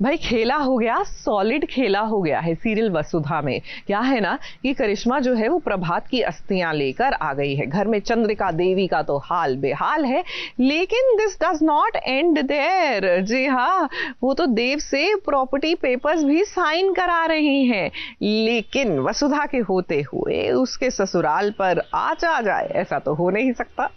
भाई खेला हो गया, सॉलिड खेला हो गया है सीरियल वसुधा में। क्या है ना कि करिश्मा जो है वो प्रभात की अस्थियां लेकर आ गई है। घर में चंद्रिका देवी का तो हाल बेहाल है, लेकिन this does not end there. जी हाँ, वो तो देव से प्रॉपर्टी पेपर्स भी साइन करा रही हैं, लेकिन वसुधा के होते हुए उसके ससुराल पर आँच आ जाए, ऐसा तो हो नहीं सकता।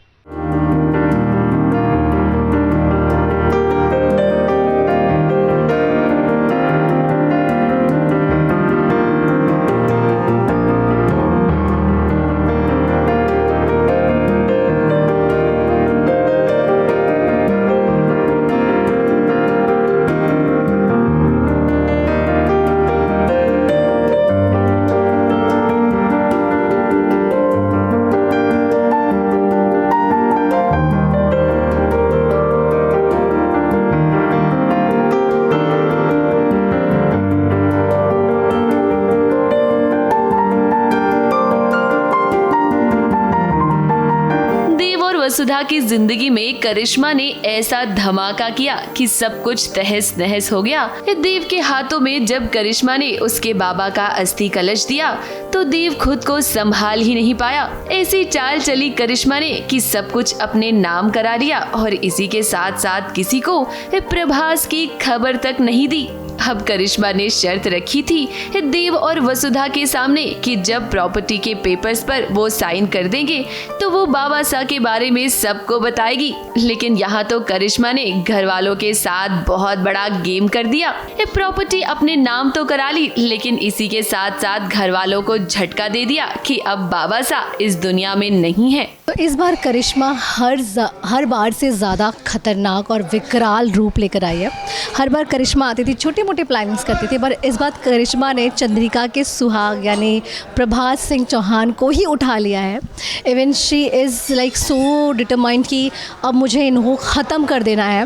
वसुधा की जिंदगी में करिश्मा ने ऐसा धमाका किया कि सब कुछ तहस नहस हो गया। देव के हाथों में जब करिश्मा ने उसके बाबा का अस्थि कलश दिया तो देव खुद को संभाल ही नहीं पाया। ऐसी चाल चली करिश्मा ने कि सब कुछ अपने नाम करा लिया और इसी के साथ साथ किसी को प्रभास की खबर तक नहीं दी। अब करिश्मा ने शर्त रखी थी देव और वसुधा के सामने कि जब प्रॉपर्टी के पेपर्स पर वो साइन कर देंगे तो वो बाबा सा के बारे में सबको बताएगी। लेकिन यहाँ तो करिश्मा ने घर वालों के साथ बहुत बड़ा गेम कर दिया। प्रॉपर्टी अपने नाम तो करा ली, लेकिन इसी के साथ साथ घर वालों को झटका दे दिया कि अब बाबा सा इस दुनिया में नहीं है। तो इस बार करिश्मा हर बार से ज़्यादा खतरनाक और विकराल रूप लेकर आई है। हर बार करिश्मा आती थी, छोटे मोटे प्लानिंग्स करती थी, पर इस बार करिश्मा ने चंद्रिका के सुहाग यानी प्रभात सिंह चौहान को ही उठा लिया है। Even she is like so determined कि अब मुझे इनको ख़त्म कर देना है।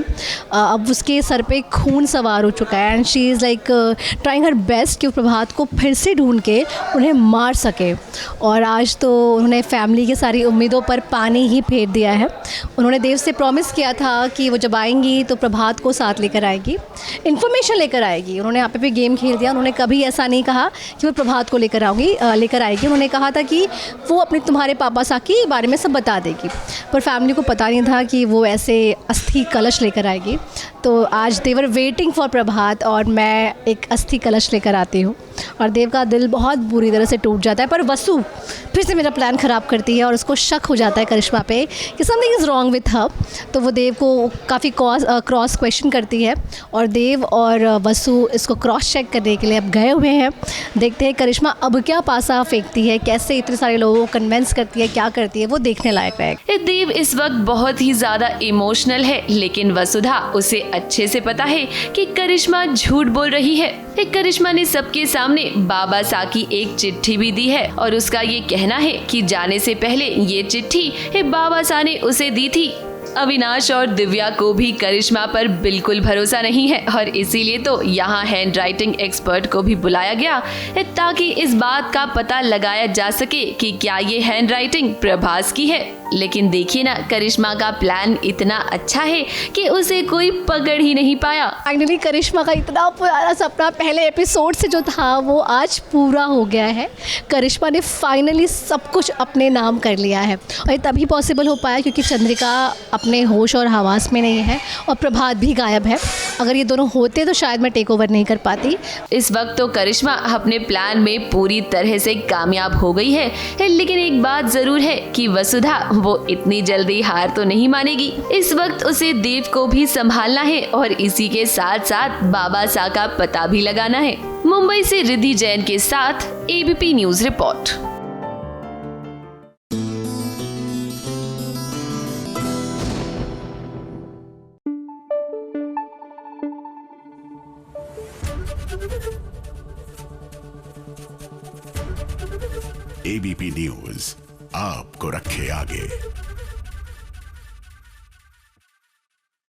अब उसके सर पे खून सवार हो चुका है and she is like trying her best कि प्रभात को फिर से ढूंढ के उन्हें मार सके। और आज तो उन्होंने फैमिली की सारी उम्मीदों पर पानी ही फेर दिया है। उन्होंने देव से प्रॉमिस किया था कि वो जब आएंगी तो प्रभात को साथ लेकर आएगी, इन्फॉर्मेशन लेकर आएगी। उन्होंने यहाँ पे भी गेम खेल दिया। उन्होंने कभी ऐसा नहीं कहा कि वो प्रभात को लेकर आएगी। उन्होंने कहा था कि वो अपने तुम्हारे पापा सा के बारे में सब बता देगी, पर फैमिली को पता नहीं था कि वो ऐसे अस्थि कलश लेकर आएगी। तो आज देवर वेटिंग फॉर प्रभात और मैं एक अस्थि कलश लेकर आती हूँ और देव का दिल बहुत बुरी तरह से टूट जाता है। पर वसु फिर से मेरा प्लान ख़राब करती है और उसको शक हो जाता है करिश्मा पे कि something is wrong with her. तो वो देव को काफ़ी क्रॉस क्वेश्चन करती है और देव और वसु इसको क्रॉस चेक करने के लिए अब गए हुए हैं। देखते हैं करिश्मा अब क्या पासा फेंकती है, कैसे इतने सारे लोगों को कन्विंस करती है, क्या करती है, वो देखने लायक है। देव इस वक्त बहुत ही ज्यादा इमोशनल है, लेकिन वसुधा उसे अच्छे से पता है कि करिश्मा झूठ बोल रही है। करिश्मा ने सबके सामने बाबा सा की एक चिट्ठी भी दी है और उसका ये कहना है कि जाने से पहले ये चिट्ठी बाबा सा ने उसे दी थी। अविनाश और दिव्या को भी करिश्मा पर बिल्कुल भरोसा नहीं है और इसीलिए तो यहाँ हैंड राइटिंग एक्सपर्ट को भी बुलाया गया ताकि इस बात का पता लगाया जा सके कि क्या ये हैंड राइटिंग प्रभास की है। लेकिन देखिए ना, करिश्मा का प्लान इतना अच्छा है कि उसे कोई पकड़ ही नहीं पाया। फाइनली करिश्मा का इतना पुराना सपना पहले एपिसोड से जो था वो आज पूरा हो गया है। करिश्मा ने फाइनली सब कुछ अपने नाम कर लिया है और ये तभी पॉसिबल हो पाया क्योंकि चंद्रिका अपने होश और हवास में नहीं है और प्रभात भी गायब है। अगर ये दोनों होते तो शायद मैं टेक ओवर नहीं कर पाती। इस वक्त तो करिश्मा अपने प्लान में पूरी तरह से कामयाब हो गई है, लेकिन एक बात जरूर है कि वसुधा वो इतनी जल्दी हार तो नहीं मानेगी। इस वक्त उसे देव को भी संभालना है और इसी के साथ साथ बाबा सा का पता भी लगाना है। मुंबई से रिद्धि जैन के साथ ABP news report. ABP news आपको रखे आगे।